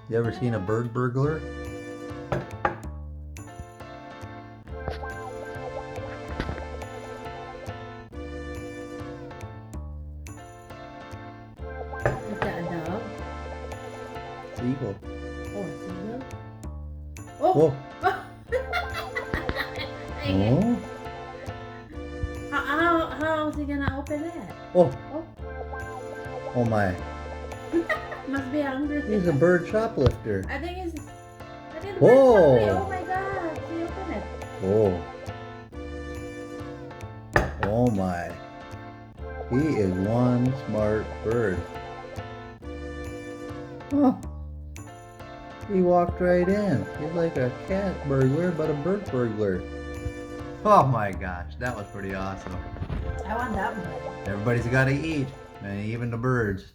You ever seen a bird burglar? Is that a dog? Seagull. Oh, seagull? Whoa. Dang it. Oh. How is he gonna open that? Oh. Oh. Oh my. Must be hungry. He's a bird shoplifter. I think it's. I think the Whoa. bird's hungry. Oh my god. See, open it. Oh. Oh my. He is one smart bird. Oh. He walked right in. He's like a cat burglar, but a bird burglar. Oh my gosh, that was pretty awesome. I want that one. Everybody's got to eat, and even the birds.